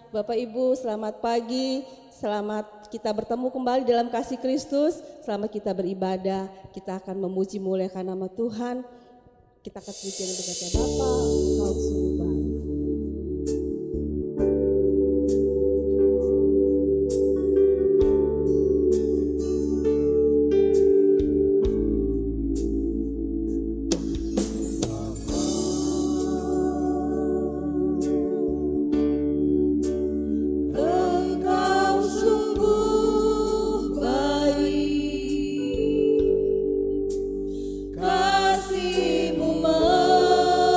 Bapak Ibu, selamat pagi. Selamat kita bertemu kembali dalam kasih Kristus. Selamat kita beribadah. Kita akan memuji muliakan nama Tuhan. Kita akan pujian berkata Bapa, Kau sungguh baik. Kasih-Mu melimpah.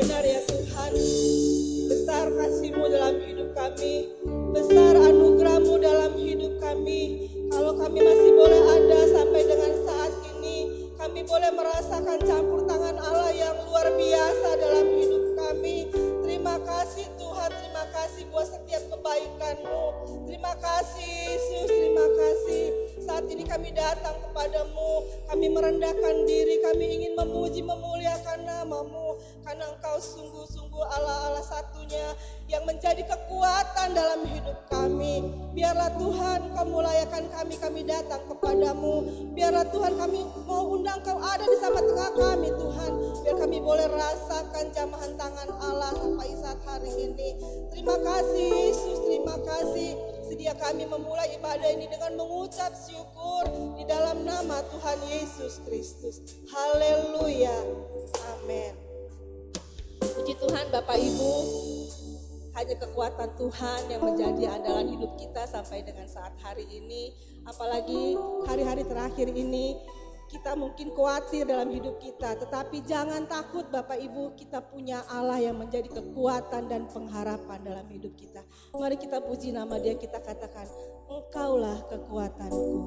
Benar ya Tuhan, besar kasih-Mu dalam hidup kami, besar anugerah-Mu dalam hidup kami. Kalau kami masih boleh ada sampai dengan saat ini, kami boleh merasakan campur tangan Allah yang luar biasa dalam hidup kami. Terima kasih Tuhan, terima kasih buat setiap kebaikan-Mu. Terima kasih Yesus, terima kasih. Saat ini kami datang kepadamu, kami merendahkan diri, kami ingin memuji memuliakan nama-Mu. Karena Engkau sungguh-sungguh Allah satunya yang menjadi kekuatan dalam hidup kami. Biarlah Tuhan Kau mulayakan kami datang kepadamu. Biarlah Tuhan kami mau undang Kau ada di tengah kami Tuhan. Biar kami boleh rasakan jamahan tangan Allah sampai saat hari ini. Terima kasih Yesus, terima kasih. Sedia kami memulai ibadah ini dengan mengucap syukur di dalam nama Tuhan Yesus Kristus. Haleluya. Amin. Puji Tuhan Bapak Ibu, hanya kekuatan Tuhan yang menjadi andalan hidup kita sampai dengan saat hari ini. Apalagi hari-hari terakhir ini kita mungkin khawatir dalam hidup kita, tetapi jangan takut Bapak Ibu, kita punya Allah yang menjadi kekuatan dan pengharapan dalam hidup kita. Mari kita puji nama Dia, kita katakan, Engkaulah kekuatanku.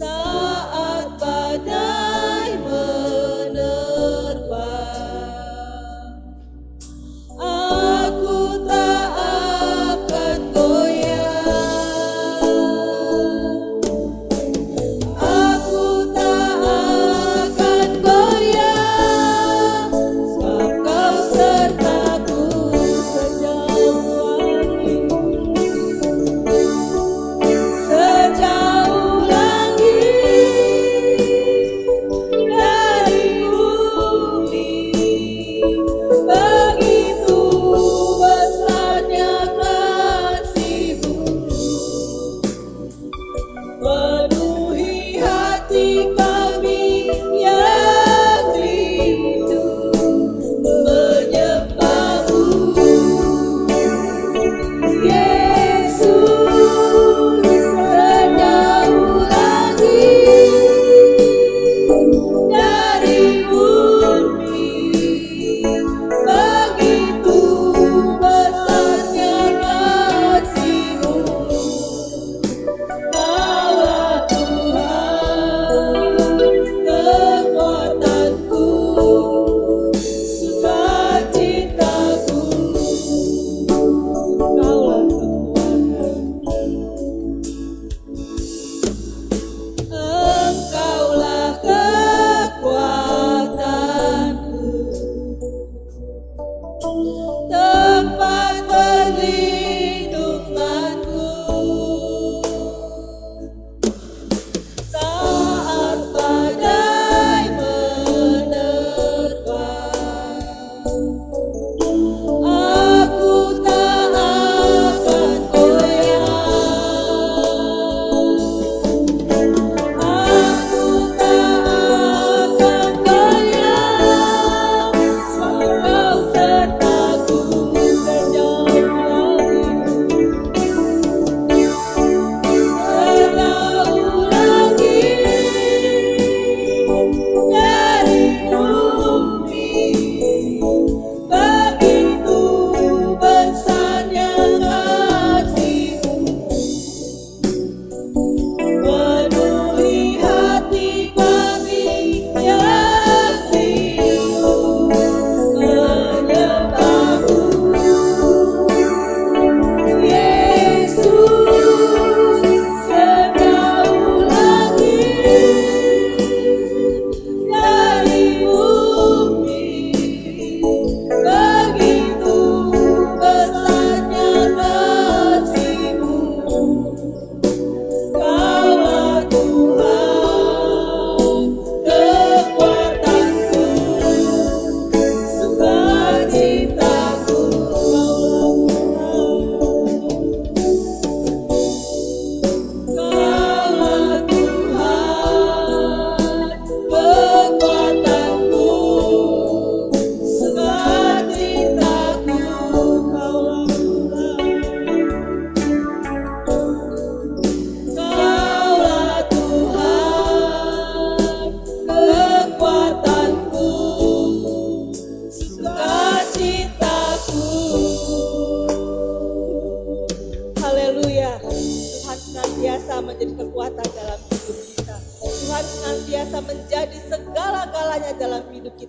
Saat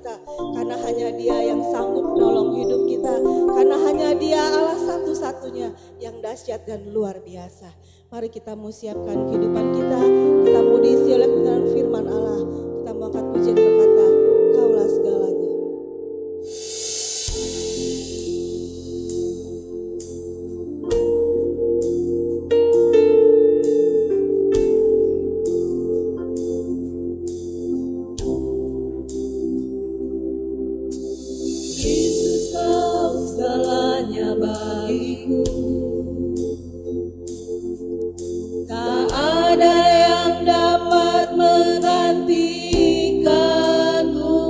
kita, karena hanya Dia yang sanggup menolong hidup kita, karena hanya Dia Allah satu-satunya yang dahsyat dan luar biasa. Mari kita mau siapkan kehidupan kita mau diisi oleh kebenaran firman Allah. Kita mau angkat pujian berkata, Kaulah segalanya. Yesus, Kau segalanya bagiku. Tak ada yang dapat menggantikanmu.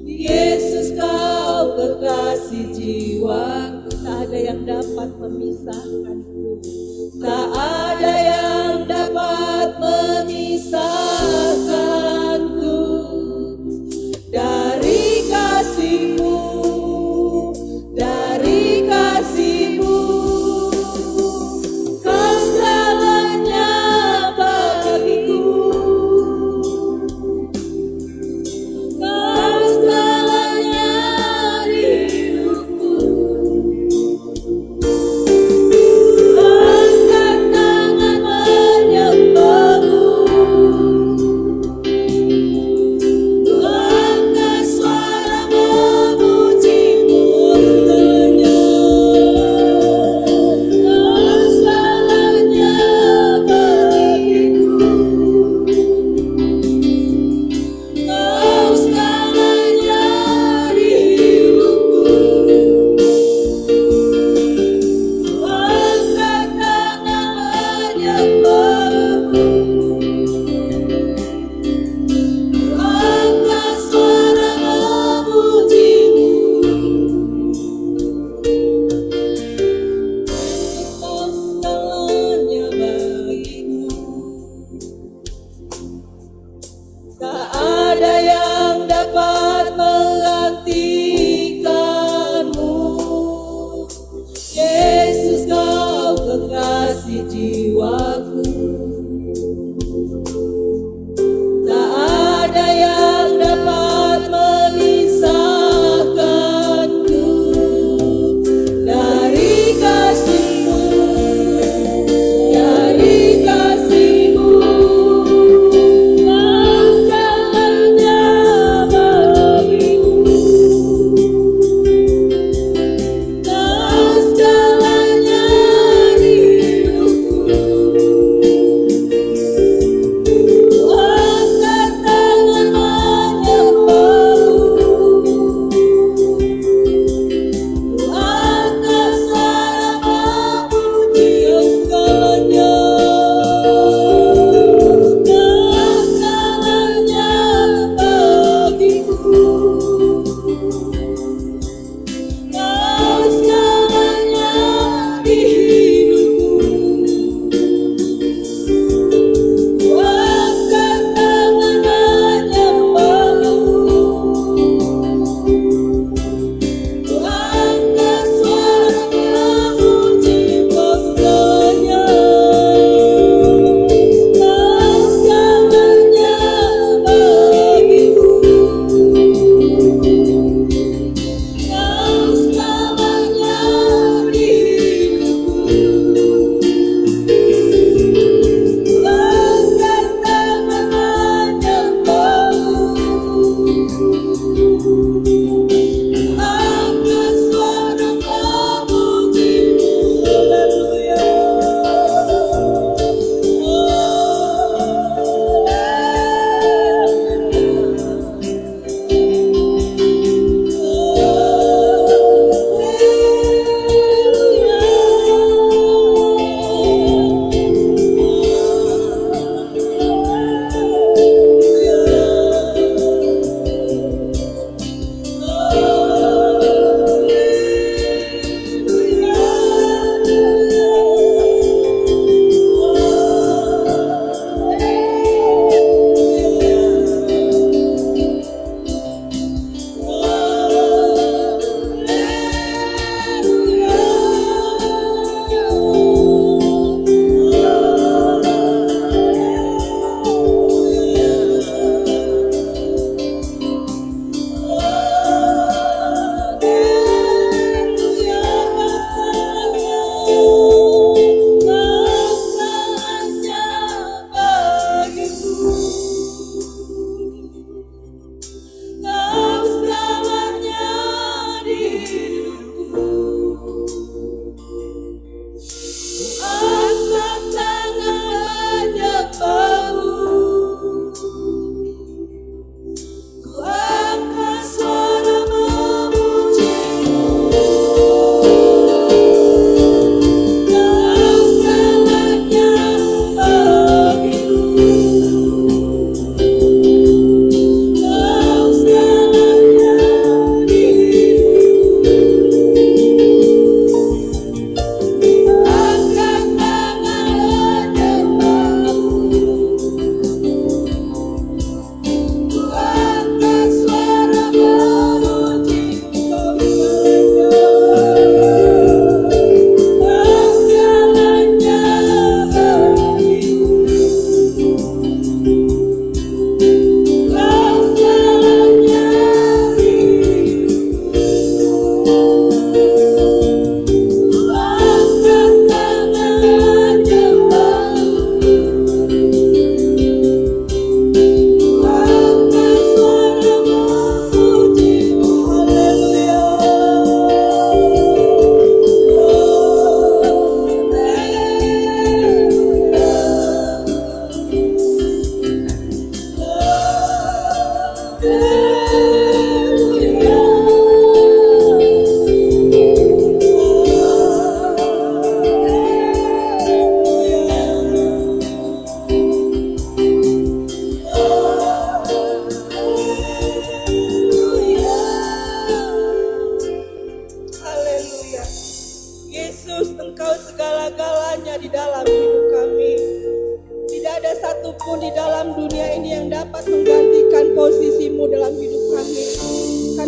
Yesus, Kau kekasih jiwaku. Tak ada yang dapat memisahkanku. Tak ada yang dapat memisahkanku dari kasih-Mu, dari kasih-Mu. Kau segalanya bagiku. Kau segalanya di hidupku. Angkat tangan menyembahmu.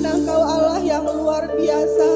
karena Engkau Allah yang luar biasa,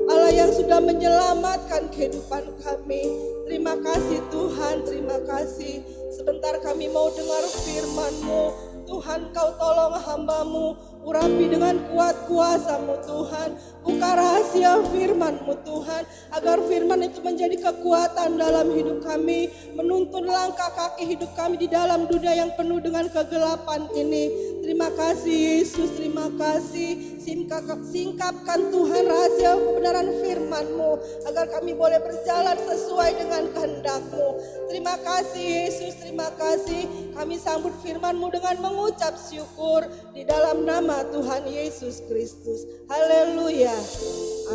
Allah yang sudah menyelamatkan kehidupan kami. Terima kasih Tuhan, terima kasih. Sebentar kami mau dengar firman-Mu. Tuhan, Kau tolong hamba-Mu, urapi dengan kuat kuasa-Mu Tuhan. Buka rahasia firman-Mu Tuhan, agar firman itu menjadi kekuatan dalam hidup kami, menuntun langkah kaki hidup kami di dalam dunia yang penuh dengan kegelapan ini. Terima kasih Yesus, terima kasih. Singkapkan Tuhan rahasia kebenaran firman-Mu, agar kami boleh berjalan sesuai dengan kehendak-Mu. Terima kasih Yesus, terima kasih. Kami sambut firman-Mu dengan mengucap syukur di dalam nama Tuhan Yesus Kristus. Haleluya.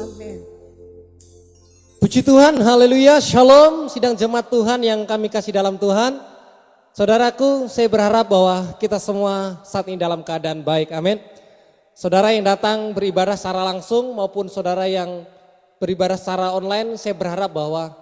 Amin. Puji Tuhan, haleluya, shalom, sidang jemaat Tuhan yang kami kasih dalam Tuhan. Saudaraku, saya berharap bahwa kita semua saat ini dalam keadaan baik, amin. Saudara yang datang beribadah secara langsung maupun saudara yang beribadah secara online, saya berharap bahwa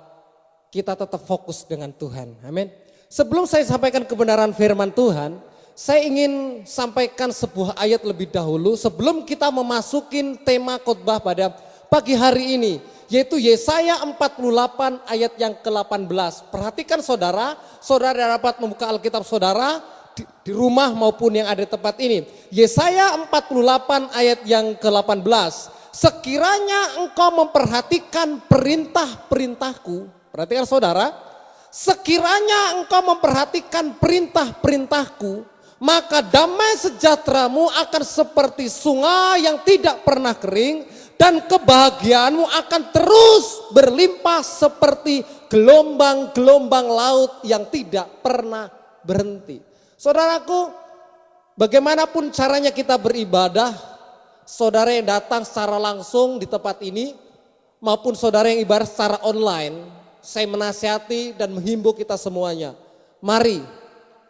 kita tetap fokus dengan Tuhan, amin. Sebelum saya sampaikan kebenaran firman Tuhan, saya ingin sampaikan sebuah ayat lebih dahulu sebelum kita memasukin tema khotbah pada pagi hari ini, yaitu Yesaya 48 ayat yang ke-18. Perhatikan saudara, saudara dapat membuka Alkitab saudara di rumah maupun yang ada di tempat ini. Yesaya 48 ayat yang ke-18. Sekiranya engkau memperhatikan perintah-perintahku, perhatikan saudara, sekiranya engkau memperhatikan perintah-perintahku, maka damai sejahteramu akan seperti sungai yang tidak pernah kering, dan kebahagiaanmu akan terus berlimpah seperti gelombang-gelombang laut yang tidak pernah berhenti. Saudaraku, bagaimanapun caranya kita beribadah, saudara yang datang secara langsung di tempat ini, maupun saudara yang ibadah secara online, saya menasihati dan menghimbau kita semuanya, mari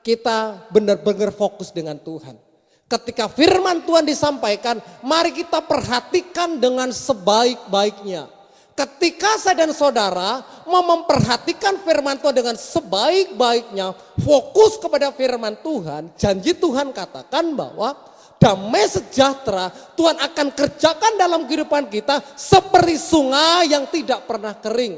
kita benar-benar fokus dengan Tuhan. Ketika firman Tuhan disampaikan, mari kita perhatikan dengan sebaik-baiknya. Ketika saya dan saudara mau memperhatikan firman Tuhan dengan sebaik-baiknya, fokus kepada firman Tuhan, janji Tuhan katakan bahwa damai sejahtera Tuhan akan kerjakan dalam kehidupan kita seperti sungai yang tidak pernah kering.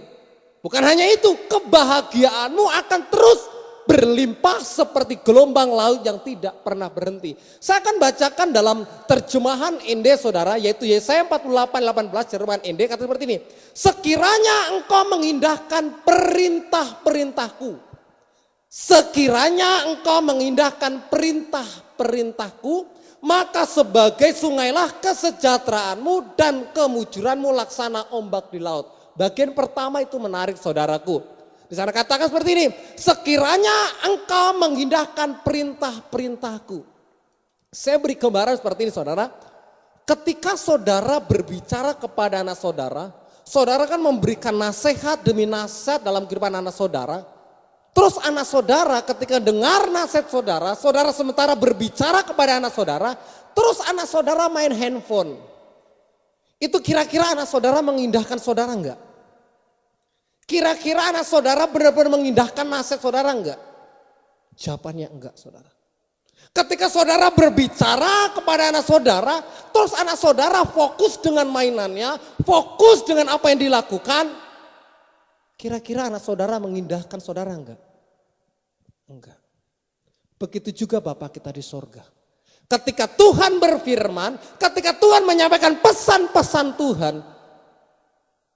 Bukan hanya itu, kebahagiaanmu akan terus berlimpah seperti gelombang laut yang tidak pernah berhenti. Saya akan bacakan dalam terjemahan ND saudara, yaitu Yesaya 48:18 terjemahan ND, kata seperti ini. Sekiranya engkau mengindahkan perintah-perintahku, sekiranya engkau mengindahkan perintah-perintahku, maka sebagai sungailah kesejahteraanmu dan kemujuranmu laksana ombak di laut. Bagian pertama itu menarik saudaraku. Di sana katakan seperti ini, sekiranya engkau mengindahkan perintah-perintahku. Saya beri gambaran seperti ini saudara. Ketika saudara berbicara kepada anak saudara, saudara kan memberikan nasihat demi nasihat dalam kehidupan anak saudara. Terus anak saudara ketika dengar nasihat saudara, saudara sementara berbicara kepada anak saudara, terus anak saudara main handphone. Itu kira-kira anak saudara mengindahkan saudara enggak? Kira-kira anak saudara benar-benar mengindahkan nasihat saudara enggak? Jawabannya enggak saudara. Ketika saudara berbicara kepada anak saudara, terus anak saudara fokus dengan mainannya, fokus dengan apa yang dilakukan, kira-kira anak saudara mengindahkan saudara enggak? Enggak. Begitu juga Bapa kita di sorga. Ketika Tuhan berfirman, ketika Tuhan menyampaikan pesan-pesan Tuhan,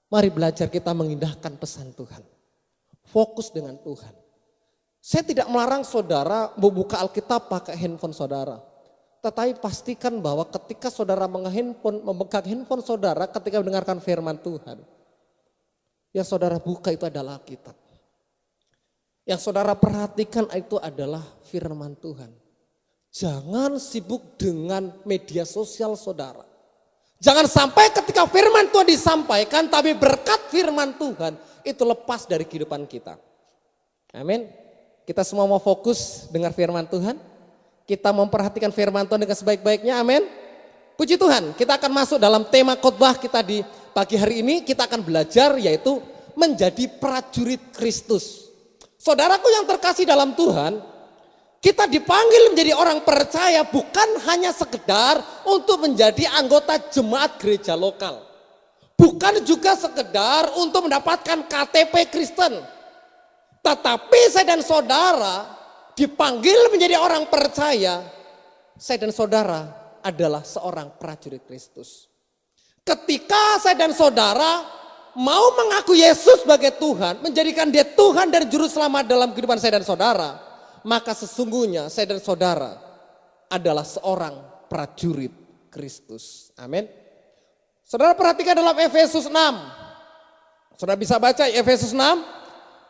mari belajar kita mengindahkan pesan Tuhan. Fokus dengan Tuhan. Saya tidak melarang saudara membuka Alkitab pakai handphone saudara. Tetapi pastikan bahwa ketika saudara memegang handphone saudara ketika mendengarkan firman Tuhan, yang saudara buka itu adalah Alkitab. Yang saudara perhatikan itu adalah firman Tuhan. Jangan sibuk dengan media sosial saudara. Jangan sampai ketika firman Tuhan disampaikan, tapi berkat firman Tuhan itu lepas dari kehidupan kita. Amin. Kita semua mau fokus dengar firman Tuhan. Kita memperhatikan firman Tuhan dengan sebaik-baiknya. Amin. Puji Tuhan, kita akan masuk dalam tema khotbah kita di pagi hari ini. Kita akan belajar yaitu menjadi prajurit Kristus. Saudaraku yang terkasih dalam Tuhan, Kita dipanggil menjadi orang percaya bukan hanya sekedar untuk menjadi anggota jemaat gereja lokal. Bukan juga sekedar untuk mendapatkan KTP Kristen. Tetapi saya dan saudara dipanggil menjadi orang percaya. Saya dan saudara adalah seorang prajurit Kristus. Ketika saya dan saudara mau mengaku Yesus sebagai Tuhan, menjadikan Dia Tuhan dan Juru Selamat dalam kehidupan saya dan saudara, maka sesungguhnya saya dan saudara adalah seorang prajurit Kristus. Amin. Saudara perhatikan dalam Efesus 6. Saudara bisa baca Efesus 6.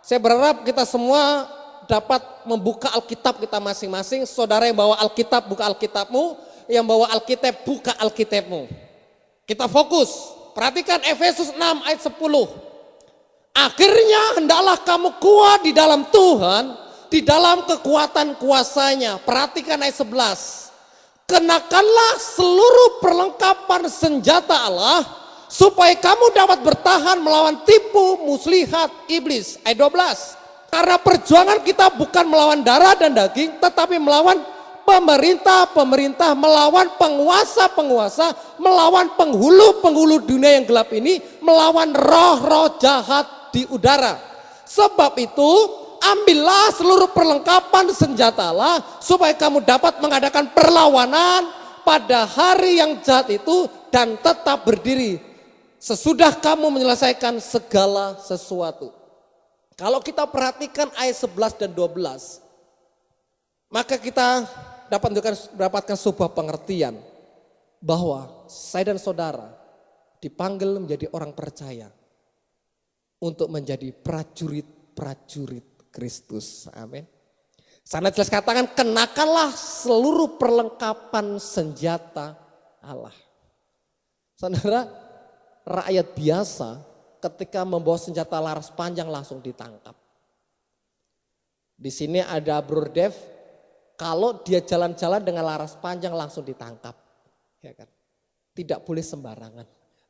Saya berharap kita semua dapat membuka Alkitab kita masing-masing. Saudara yang bawa Alkitab, buka Alkitabmu. Yang bawa Alkitab, buka Alkitabmu. Kita fokus. Perhatikan Efesus 6 ayat 10. Akhirnya hendaklah kamu kuat di dalam Tuhan, di dalam kekuatan kuasanya. Perhatikan ayat 11. Kenakanlah seluruh perlengkapan senjata Allah, supaya kamu dapat bertahan melawan tipu muslihat iblis. Ayat 12. Karena perjuangan kita bukan melawan darah dan daging, tetapi melawan pemerintah-pemerintah, melawan penguasa-penguasa, melawan penghulu-penghulu dunia yang gelap ini, melawan roh-roh jahat di udara. Sebab itu, ambillah seluruh perlengkapan senjata Allah supaya kamu dapat mengadakan perlawanan pada hari yang jahat itu dan tetap berdiri sesudah kamu menyelesaikan segala sesuatu. Kalau kita perhatikan ayat 11 dan 12, maka kita dapat mendapatkan sebuah pengertian bahwa saya dan saudara dipanggil menjadi orang percaya untuk menjadi prajurit-prajurit Kristus. Amin. Sana jelas katakan, kenakanlah seluruh perlengkapan senjata Allah. Saudara, rakyat biasa ketika membawa senjata laras panjang langsung ditangkap. Di sini ada Bro Dev, kalau dia jalan-jalan dengan laras panjang langsung ditangkap. Ya kan? Tidak boleh sembarangan.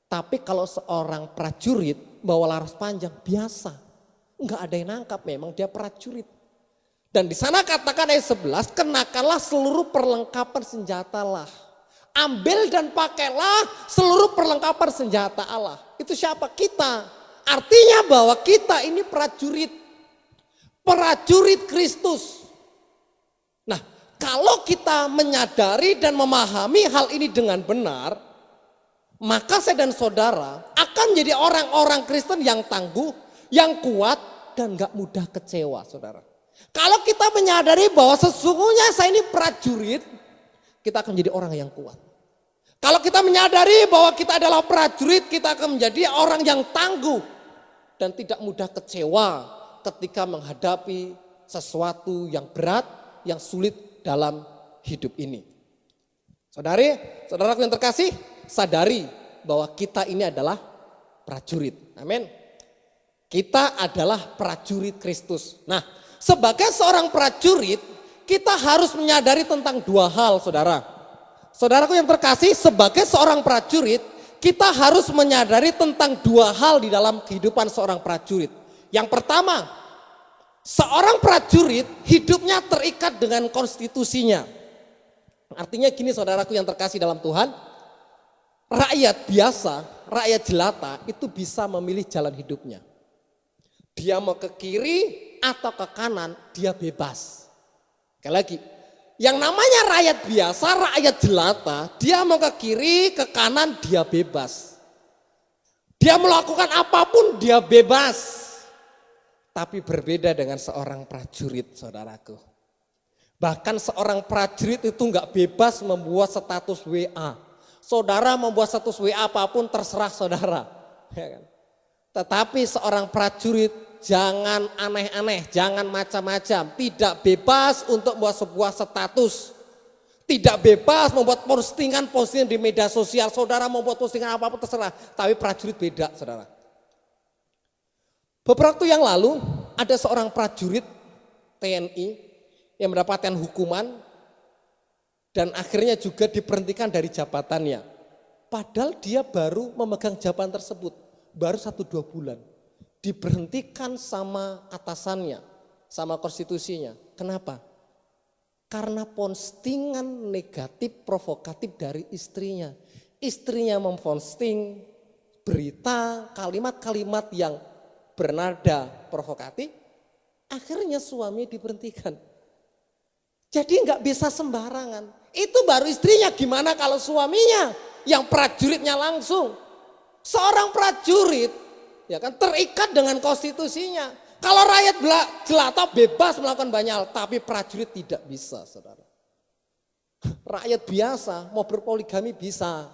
Tapi kalau seorang prajurit bawa laras panjang biasa. Enggak ada yang nangkap, memang dia prajurit. Dan di sana katakan ayat 11, kenakanlah seluruh perlengkapan senjata Allah. Ambil dan pakailah seluruh perlengkapan senjata Allah. Itu siapa? Kita. Artinya bahwa kita ini prajurit. Prajurit Kristus. Nah, kalau kita menyadari dan memahami hal ini dengan benar, maka saya dan saudara akan menjadi orang-orang Kristen yang tangguh, yang kuat dan gak mudah kecewa, saudara. Kalau kita menyadari bahwa sesungguhnya saya ini prajurit, kita akan menjadi orang yang kuat. Kalau kita menyadari bahwa kita adalah prajurit, kita akan menjadi orang yang tangguh dan tidak mudah kecewa ketika menghadapi sesuatu yang berat, yang sulit dalam hidup ini. Saudaraku yang terkasih, sadari bahwa kita ini adalah prajurit. Amin. Kita adalah prajurit Kristus. Nah, sebagai seorang prajurit, kita harus menyadari tentang dua hal, saudara. Saudaraku yang terkasih, sebagai seorang prajurit, kita harus menyadari tentang dua hal di dalam kehidupan seorang prajurit. Yang pertama, seorang prajurit hidupnya terikat dengan konstitusinya. Artinya gini, saudaraku yang terkasih dalam Tuhan, rakyat biasa, rakyat jelata itu bisa memilih jalan hidupnya. Dia mau ke kiri atau ke kanan, dia bebas. Sekali lagi, yang namanya rakyat biasa, rakyat jelata, dia mau ke kiri, ke kanan, dia bebas. Dia melakukan apapun, dia bebas. Tapi berbeda dengan seorang prajurit, saudaraku. Bahkan seorang prajurit itu enggak bebas membuat status WA. Saudara membuat status WA apapun terserah saudara. Ya kan? Tetapi seorang prajurit jangan aneh-aneh, jangan macam-macam. Tidak bebas untuk membuat sebuah status. Tidak bebas membuat postingan di media sosial. Saudara membuat postingan apapun terserah. Tapi prajurit beda, saudara. Beberapa waktu yang lalu ada seorang prajurit TNI yang mendapatkan hukuman dan akhirnya juga diberhentikan dari jabatannya. Padahal dia baru memegang jabatan tersebut. Baru 1-2 bulan, diberhentikan sama atasannya, sama konstitusinya. Kenapa? Karena postingan negatif provokatif dari istrinya. Istrinya memposting berita, kalimat-kalimat yang bernada provokatif, akhirnya suami diberhentikan. Jadi nggak bisa sembarangan. Itu baru istrinya, gimana kalau suaminya yang prajuritnya langsung. Seorang prajurit ya kan terikat dengan konstitusinya. Kalau rakyat jelata bebas melakukan banyak hal, tapi prajurit tidak bisa, saudara. Rakyat biasa mau berpoligami bisa,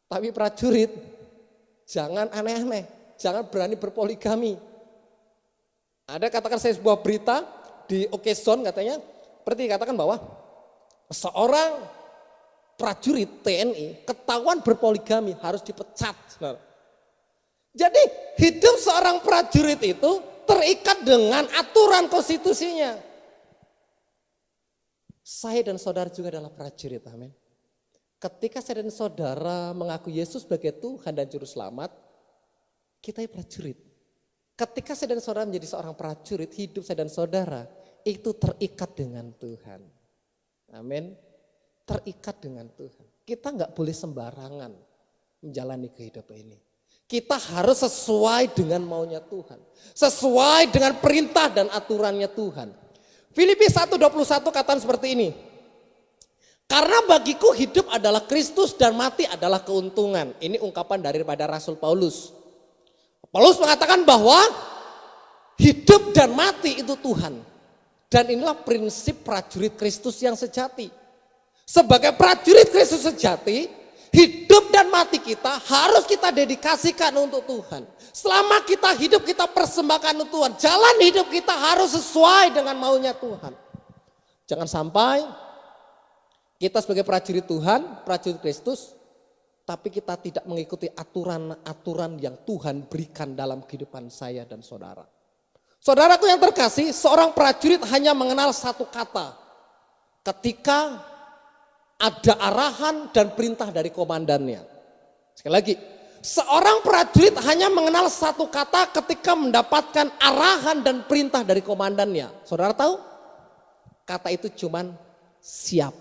tapi prajurit jangan aneh-aneh, jangan berani berpoligami. Ada katakan saya sebuah berita di Okezone katanya, seperti katakan bahwa seorang prajurit TNI ketahuan berpoligami harus dipecat, saudara. Jadi hidup seorang prajurit itu terikat dengan aturan konstitusinya. Saya dan saudara juga adalah prajurit, amin. Ketika saya dan saudara mengaku Yesus sebagai Tuhan dan Juru Selamat, kita prajurit. Ketika saya dan saudara menjadi seorang prajurit, hidup saya dan saudara itu terikat dengan Tuhan. Amin. Terikat dengan Tuhan. Kita nggak boleh sembarangan menjalani kehidupan ini. Kita harus sesuai dengan maunya Tuhan. Sesuai dengan perintah dan aturannya Tuhan. Filipi 1:21 katakan seperti ini. Karena bagiku hidup adalah Kristus dan mati adalah keuntungan. Ini ungkapan daripada Rasul Paulus. Paulus mengatakan bahwa hidup dan mati itu Tuhan. Dan inilah prinsip prajurit Kristus yang sejati. Sebagai prajurit Kristus sejati, hidup dan mati kita harus kita dedikasikan untuk Tuhan. Selama kita hidup kita persembahkan untuk Tuhan. Jalan hidup kita harus sesuai dengan maunya Tuhan. Jangan sampai kita sebagai prajurit Tuhan, prajurit Kristus, tapi kita tidak mengikuti aturan-aturan yang Tuhan berikan dalam kehidupan saya dan saudara. Saudaraku yang terkasih, seorang prajurit hanya mengenal satu kata. Ketika ada arahan dan perintah dari komandannya. Sekali lagi, seorang prajurit hanya mengenal satu kata ketika mendapatkan arahan dan perintah dari komandannya. Saudara tahu? Kata itu cuman siap.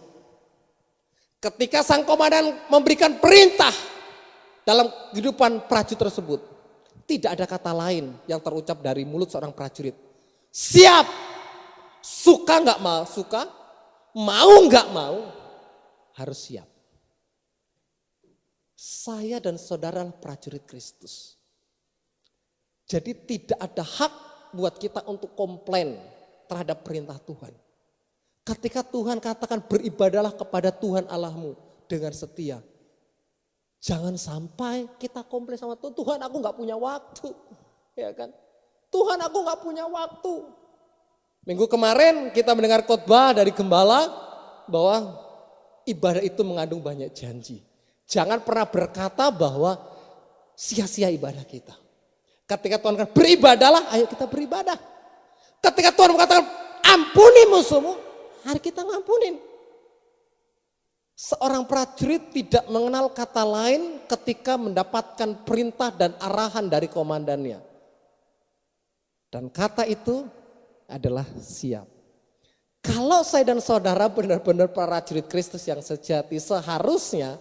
Ketika sang komandan memberikan perintah dalam kehidupan prajurit tersebut, tidak ada kata lain yang terucap dari mulut seorang prajurit. Siap. Suka nggak mau suka, mau nggak mau, harus siap. Saya dan saudara prajurit Kristus. Jadi tidak ada hak buat kita untuk komplain terhadap perintah Tuhan. Ketika Tuhan katakan beribadalah kepada Tuhan Allahmu dengan setia. Jangan sampai kita komplain sama Tuhan, Tuhan aku gak punya waktu. Ya kan? Tuhan aku gak punya waktu. Minggu kemarin kita mendengar khotbah dari gembala bahwa ibadah itu mengandung banyak janji. Jangan pernah berkata bahwa sia-sia ibadah kita. Ketika Tuhan katakan beribadahlah, ayo kita beribadah. Ketika Tuhan mengatakan ampuni musuhmu, hari kita ngampunin. Seorang prajurit tidak mengenal kata lain ketika mendapatkan perintah dan arahan dari komandannya. Dan kata itu adalah siap. Kalau saya dan saudara benar-benar prajurit Kristus yang sejati, seharusnya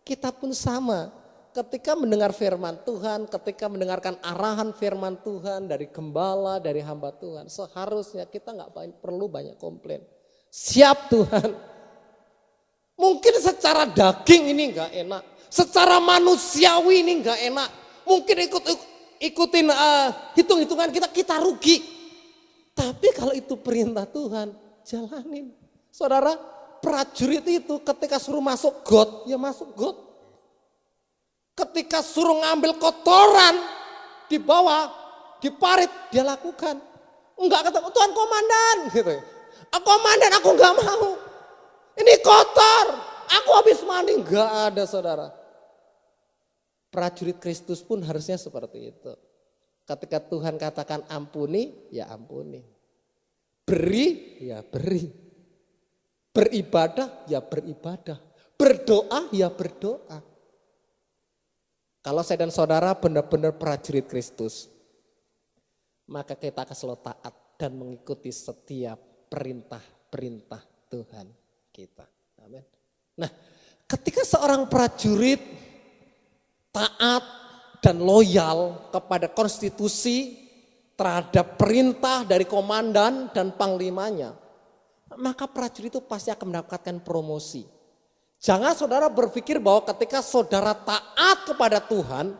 kita pun sama. Ketika mendengar firman Tuhan, ketika mendengarkan arahan firman Tuhan dari gembala, dari hamba Tuhan, seharusnya kita nggak perlu banyak komplain. Siap Tuhan. Mungkin secara daging ini nggak enak, secara manusiawi ini nggak enak. Mungkin ikutin hitung-hitungan kita rugi. Tapi kalau itu perintah Tuhan, jalanin. Saudara, prajurit itu ketika suruh masuk got, ya masuk got. Ketika suruh ngambil kotoran di bawah, di parit, dia lakukan. Enggak kata Tuhan komandan gitu. Komandan aku enggak mau. Ini kotor, aku habis mandi. Enggak ada saudara. Prajurit Kristus pun harusnya seperti itu. Ketika Tuhan katakan ampuni, ya ampuni. Beri, ya beri. Beribadah, ya beribadah. Berdoa, ya berdoa. Kalau saya dan saudara benar-benar prajurit Kristus, maka kita akan selalu taat dan mengikuti setiap perintah perintah Tuhan kita. Amin. Nah, ketika seorang prajurit taat dan loyal kepada konstitusi terhadap perintah dari komandan dan panglimanya, maka prajurit itu pasti akan mendapatkan promosi. Jangan saudara berpikir bahwa ketika saudara taat kepada Tuhan,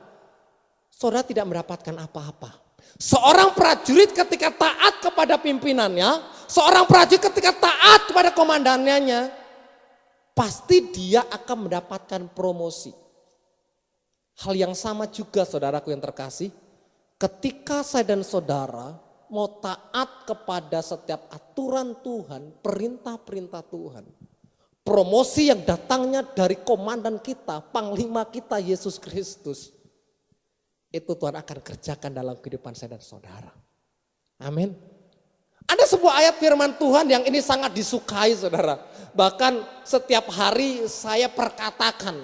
saudara tidak mendapatkan apa-apa. Seorang prajurit ketika taat kepada pimpinannya, seorang prajurit ketika taat kepada komandannya, pasti dia akan mendapatkan promosi. Hal yang sama juga saudaraku yang terkasih, ketika saya dan saudara mau taat kepada setiap aturan Tuhan, perintah-perintah Tuhan, promosi yang datangnya dari komandan kita, panglima kita Yesus Kristus, itu Tuhan akan kerjakan dalam kehidupan saya dan saudara. Amin. Ada sebuah ayat firman Tuhan yang ini sangat disukai saudara. Bahkan setiap hari saya perkatakan,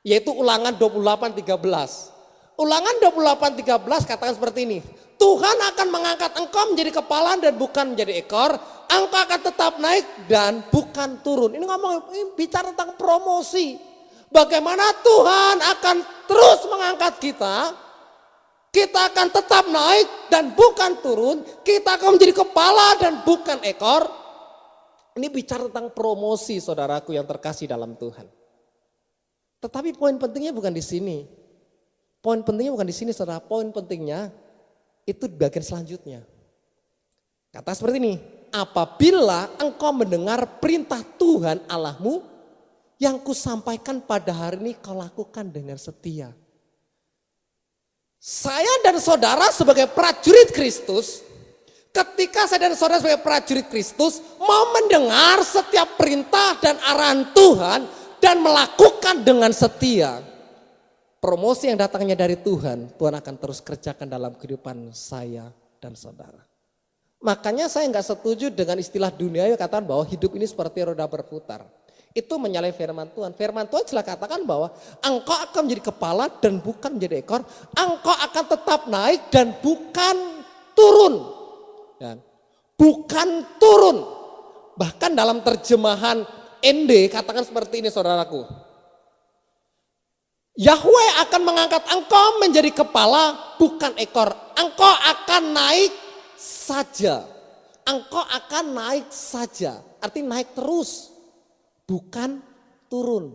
yaitu Ulangan 28:13. Ulangan 28:13 katakan seperti ini. Tuhan akan mengangkat engkau menjadi kepala dan bukan menjadi ekor. Engkau akan tetap naik dan bukan turun. Ini bicara tentang promosi. Bagaimana Tuhan akan terus mengangkat kita. Kita akan tetap naik dan bukan turun. Kita akan menjadi kepala dan bukan ekor. Ini bicara tentang promosi saudaraku yang terkasih dalam Tuhan. Tetapi poin pentingnya bukan di sini. Poin pentingnya bukan di sini saudara. Poin pentingnya itu di bagian selanjutnya. Kata seperti ini. Apabila engkau mendengar perintah Tuhan Allahmu yang kusampaikan pada hari ini kau lakukan dengan setia. Saya dan saudara sebagai prajurit Kristus, ketika saya dan saudara sebagai prajurit Kristus mau mendengar setiap perintah dan arahan Tuhan dan melakukan dengan setia, promosi yang datangnya dari Tuhan, Tuhan akan terus kerjakan dalam kehidupan saya dan saudara. Makanya saya nggak setuju dengan istilah dunia yang katakan bahwa hidup ini seperti roda berputar. Itu menyalahi firman Tuhan. Firman Tuhan jelas katakan bahwa engkau akan menjadi kepala dan bukan menjadi ekor. Engkau akan tetap naik dan bukan turun. Dan bukan turun. Bahkan dalam terjemahan ND katakan seperti ini saudaraku. Yahweh akan mengangkat engkau menjadi kepala bukan ekor. Engkau akan naik saja. Engkau akan naik saja. Artinya naik terus. Bukan turun.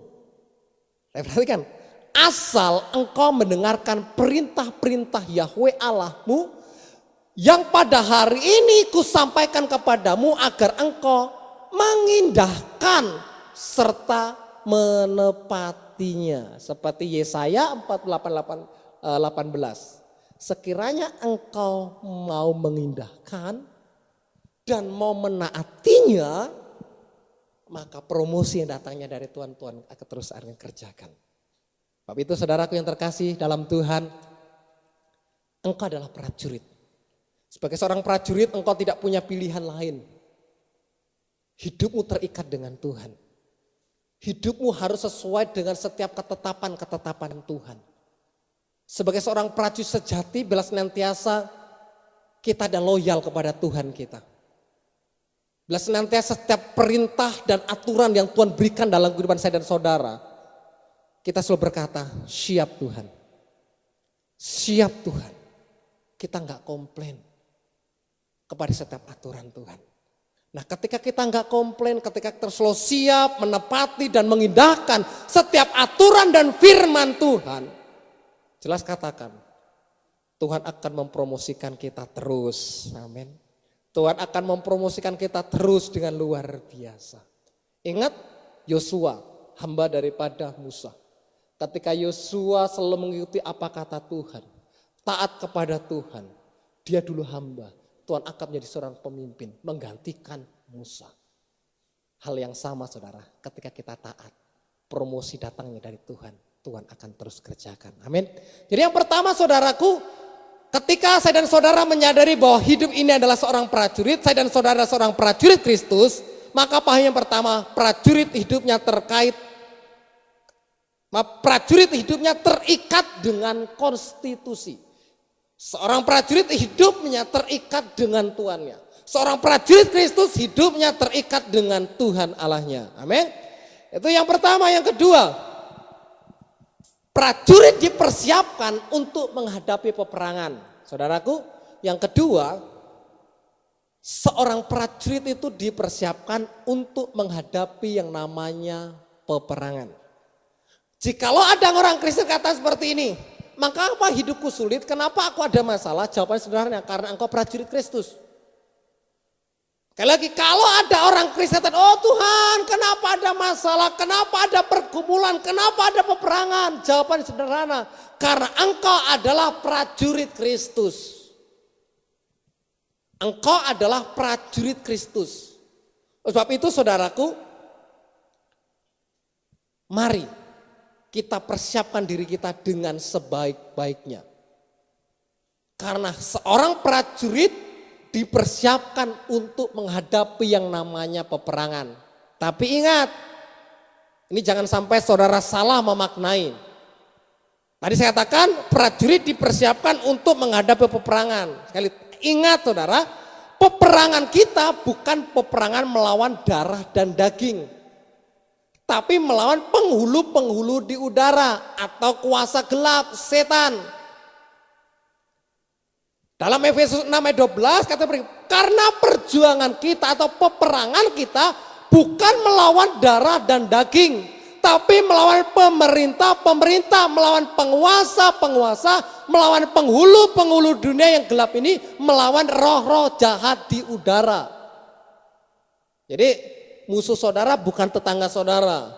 Perhatikan, asal engkau mendengarkan perintah-perintah Yahweh Allahmu yang pada hari ini kusampaikan kepadamu agar engkau mengindahkan serta menepatinya. Seperti Yesaya 48:18. Sekiranya engkau mau mengindahkan dan mau menaatinya, maka promosi yang datangnya dari Tuhan akan terus akan kerjakan. Sebab itu saudaraku yang terkasih dalam Tuhan, engkau adalah prajurit. Sebagai seorang prajurit engkau tidak punya pilihan lain. Hidupmu terikat dengan Tuhan. Hidupmu harus sesuai dengan setiap ketetapan-ketetapan Tuhan. Sebagai seorang prajurit sejati, bila senantiasa kita ada loyal kepada Tuhan kita. Bila senantiasa setiap perintah dan aturan yang Tuhan berikan dalam kehidupan saya dan saudara, kita selalu berkata, siap Tuhan. Siap Tuhan. Kita enggak komplain kepada setiap aturan Tuhan. Nah ketika kita enggak komplain, ketika kita selalu siap menepati dan mengindahkan setiap aturan dan firman Tuhan, jelas katakan, Tuhan akan mempromosikan kita terus. Amin. Tuhan akan mempromosikan kita terus dengan luar biasa. Ingat Yosua, hamba daripada Musa. Ketika Yosua selalu mengikuti apa kata Tuhan, taat kepada Tuhan, dia dulu hamba. Tuhan akan menjadi seorang pemimpin, menggantikan Musa. Hal yang sama saudara, ketika kita taat, promosi datangnya dari Tuhan, Tuhan akan terus kerjakan. Amin. Jadi yang pertama saudaraku, ketika saya dan saudara menyadari bahwa hidup ini adalah seorang prajurit, saya dan saudara seorang prajurit Kristus, maka paham yang pertama, prajurit hidupnya terikat dengan konstitusi. Seorang prajurit hidupnya terikat dengan tuannya. Seorang prajurit Kristus hidupnya terikat dengan Tuhan Allahnya. Amin. Itu yang pertama. Yang kedua, prajurit dipersiapkan untuk menghadapi peperangan. Saudaraku, yang kedua, seorang prajurit itu dipersiapkan untuk menghadapi yang namanya peperangan. Jikalau ada orang Kristen kata seperti ini, maka apa hidupku sulit? Kenapa aku ada masalah? Jawabannya sederhana, karena engkau prajurit Kristus. Sekali lagi, kalau ada orang Kristen, oh Tuhan, kenapa ada masalah? Kenapa ada pergumulan? Kenapa ada peperangan? Jawabannya sederhana, karena engkau adalah prajurit Kristus. Engkau adalah prajurit Kristus. Sebab itu saudaraku, mari kita persiapkan diri kita dengan sebaik-baiknya. Karena seorang prajurit dipersiapkan untuk menghadapi yang namanya peperangan. Tapi ingat, ini jangan sampai saudara salah memaknai. Tadi saya katakan prajurit dipersiapkan untuk menghadapi peperangan. Sekali ingat saudara, peperangan kita bukan peperangan melawan darah dan daging. Tapi melawan penghulu-penghulu di udara atau kuasa gelap, setan. Dalam Efesus 6 ayat 12 kata karena perjuangan kita atau peperangan kita bukan melawan darah dan daging, tapi melawan pemerintah-pemerintah, melawan penguasa-penguasa, melawan penghulu-penghulu dunia yang gelap ini, melawan roh-roh jahat di udara. Jadi musuh saudara bukan tetangga saudara,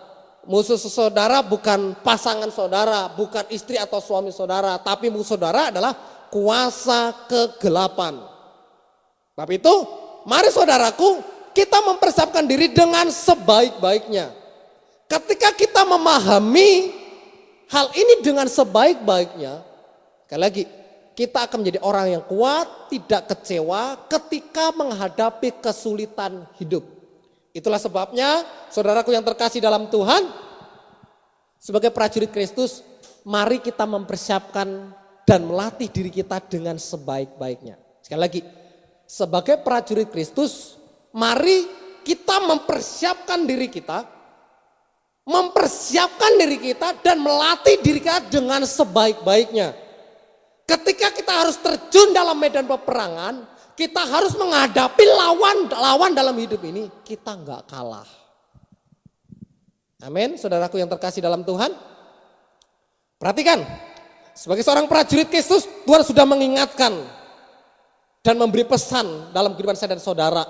musuh saudara bukan pasangan saudara, bukan istri atau suami saudara, tapi musuh saudara adalah kuasa kegelapan. Tapi itu, mari saudaraku, kita mempersiapkan diri dengan sebaik-baiknya. Ketika kita memahami hal ini dengan sebaik-baiknya, sekali lagi, kita akan menjadi orang yang kuat, tidak kecewa ketika menghadapi kesulitan hidup. Itulah sebabnya, saudaraku yang terkasih dalam Tuhan, sebagai prajurit Kristus, mari kita mempersiapkan dan melatih diri kita dengan sebaik-baiknya. Sekali lagi, sebagai prajurit Kristus, mari kita mempersiapkan diri kita, dan melatih diri kita dengan sebaik-baiknya. Ketika kita harus terjun dalam medan peperangan, kita harus menghadapi lawan dalam hidup ini, kita nggak kalah. Amin, saudaraku yang terkasih dalam Tuhan. Perhatikan. Sebagai seorang prajurit Kristus, Tuhan sudah mengingatkan dan memberi pesan dalam kehidupan saya dan saudara.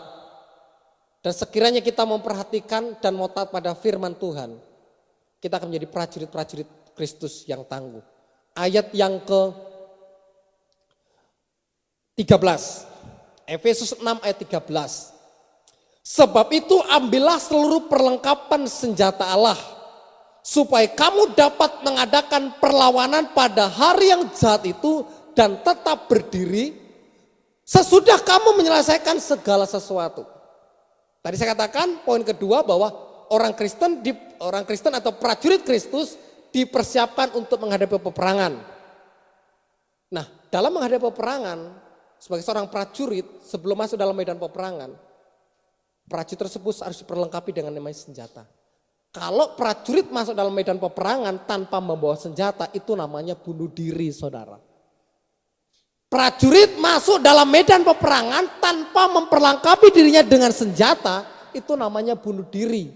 Dan sekiranya kita memperhatikan dan mau taat pada firman Tuhan, kita akan menjadi prajurit-prajurit Kristus yang tangguh. Ayat yang ke-13, Efesus 6 ayat 13. Sebab itu ambillah seluruh perlengkapan senjata Allah, supaya kamu dapat mengadakan perlawanan pada hari yang jahat itu dan tetap berdiri sesudah kamu menyelesaikan segala sesuatu. Tadi saya katakan poin kedua bahwa orang Kristen atau prajurit Kristus dipersiapkan untuk menghadapi peperangan. Nah, dalam menghadapi peperangan, sebagai seorang prajurit sebelum masuk dalam medan peperangan, prajurit tersebut harus diperlengkapi dengan namanya senjata. Kalau prajurit masuk dalam medan peperangan tanpa membawa senjata, itu namanya bunuh diri, saudara. Prajurit masuk dalam medan peperangan tanpa memperlengkapi dirinya dengan senjata, itu namanya bunuh diri.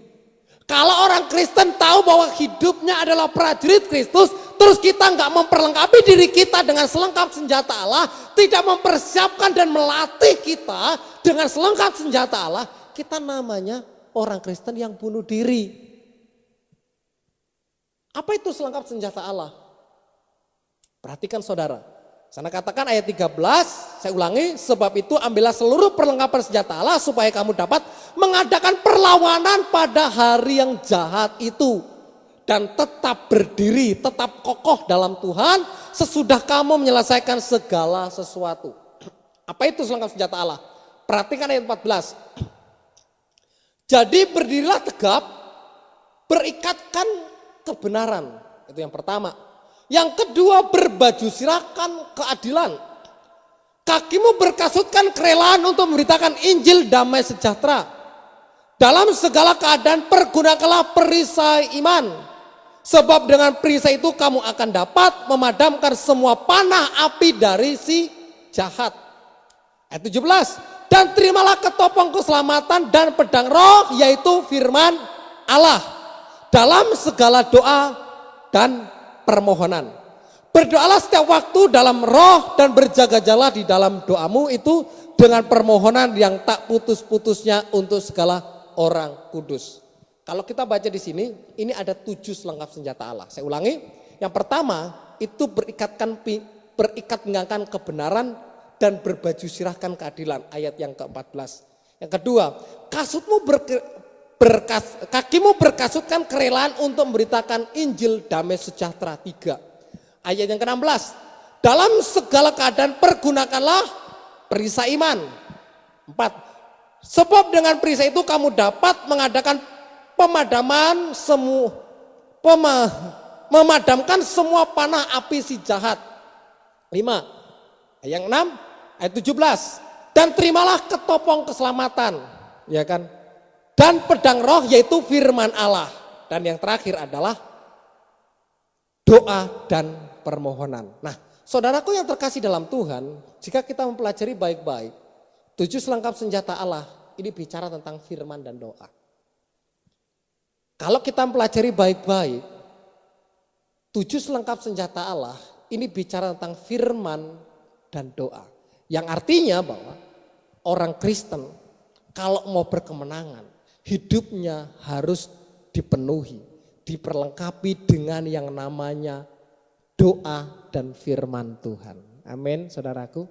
Kalau orang Kristen tahu bahwa hidupnya adalah prajurit Kristus, terus kita nggak memperlengkapi diri kita dengan selengkap senjata Allah, tidak mempersiapkan dan melatih kita dengan selengkap senjata Allah, kita namanya orang Kristen yang bunuh diri. Apa itu selengkap senjata Allah? Perhatikan saudara. Sana katakan ayat 13, saya ulangi, sebab itu ambillah seluruh perlengkapan senjata Allah supaya kamu dapat mengadakan perlawanan pada hari yang jahat itu. Dan tetap berdiri, tetap kokoh dalam Tuhan sesudah kamu menyelesaikan segala sesuatu. Apa itu selengkap senjata Allah? Perhatikan ayat 14. Jadi berdirilah tegap, berikatkan kebenaran, itu yang pertama. Yang kedua, berbaju sirahkan keadilan. kakimu berkasutkan kerelaan untuk memberitakan Injil damai sejahtera. Dalam segala keadaan pergunakanlah perisai iman. Sebab dengan perisai itu kamu akan dapat memadamkan semua panah api dari si jahat. Ayat 17. Dan terimalah ketopong keselamatan dan pedang roh, yaitu firman Allah. Dalam segala doa dan permohonan. Berdoalah setiap waktu dalam roh dan berjaga-jagalah di dalam doamu itu dengan permohonan yang tak putus-putusnya untuk segala orang kudus. Kalau kita baca di sini, ini ada 7 selengkap senjata Allah. Saya ulangi, yang pertama itu berikat pinggang kebenaran dan berbaju sirahkan keadilan, ayat yang ke-14. Yang kedua, kakimu berkasutkan kerelaan untuk memberitakan Injil damai sejahtera, 3. Ayat yang ke-16, dalam segala keadaan pergunakanlah perisai iman. 4. Sebab dengan perisai itu kamu dapat mengadakan memadamkan semua panah api si jahat. 5. Ayat yang 6, ayat 17. Dan terimalah ketopong keselamatan, ya kan? Dan pedang roh, yaitu firman Allah. Dan yang terakhir adalah doa dan permohonan. Nah, saudaraku yang terkasih dalam Tuhan, jika kita mempelajari baik-baik, 7 selengkap senjata Allah ini bicara tentang firman dan doa. Kalau kita mempelajari baik-baik, 7 selengkap senjata Allah ini bicara tentang firman dan doa. Yang artinya bahwa orang Kristen kalau mau berkemenangan, hidupnya harus dipenuhi, diperlengkapi dengan yang namanya doa dan firman Tuhan. Amin, saudaraku.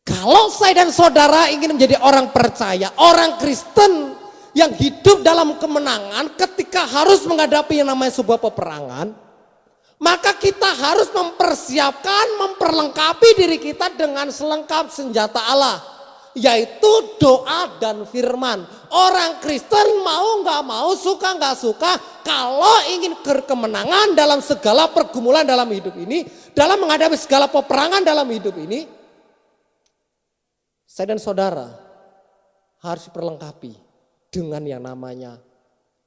Kalau saya dan saudara ingin menjadi orang percaya, orang Kristen yang hidup dalam kemenangan ketika harus menghadapi yang namanya sebuah peperangan, maka kita harus mempersiapkan, memperlengkapi diri kita dengan selengkap senjata Allah, yaitu doa dan firman. Orang Kristen mau nggak mau, suka nggak suka, kalau ingin berkemenangan dalam segala pergumulan dalam hidup ini, dalam menghadapi segala peperangan dalam hidup ini, saya dan saudara harus diperlengkapi dengan yang namanya